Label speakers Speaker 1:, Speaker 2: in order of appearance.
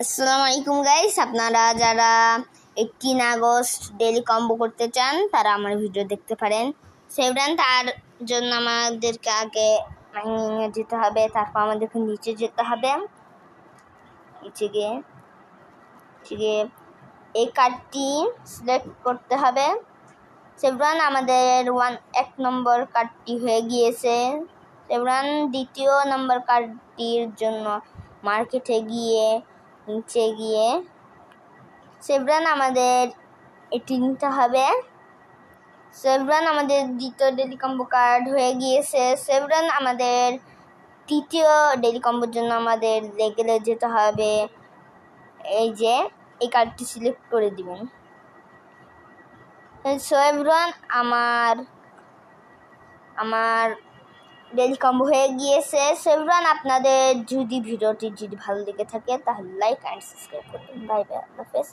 Speaker 1: আসসালামু আলাইকুম গাইস, আপনারা যারা 18 আগস্ট ডেইলি কম্বো করতে চান তারা আমার ভিডিও দেখতে পারেন। সেভরান তার জন্য আমাদেরকে আগে মাইনিংয়ে যেতে হবে, তারপর আমাদেরকে নিচে যেতে হবে। নিচে গিয়ে এই কার্ডটি সিলেক্ট করতে হবে। সেভরান আমাদের 1 নম্বর কার্ডটি হয়ে গিয়েছে। সেভরান 2 নম্বর কার্ডটির জন্য মার্কেটে নিচে গিয়ে সেভরান আমাদের এটি নিতে হবে। সেভরান আমাদের 2য় ডেইলি কম্বো কার্ড হয়ে গিয়েছে। সেভরান আমাদের 3য় ডেইলি কম্বোর জন্য আমাদের লেগেলে যেতে হবে। এই কার্ডটি সিলেক্ট করে দিবেন। সেভরান আমার ডেইলি কম্বো হয়ে গিয়েছে। সেভরান আপনাদের ভিডিওটি ভালো লেগে থাকে তাহলে লাইক অ্যান্ড সাবস্ক্রাইব করবেন। বাই বাই, আল্লাহ হাফেজ।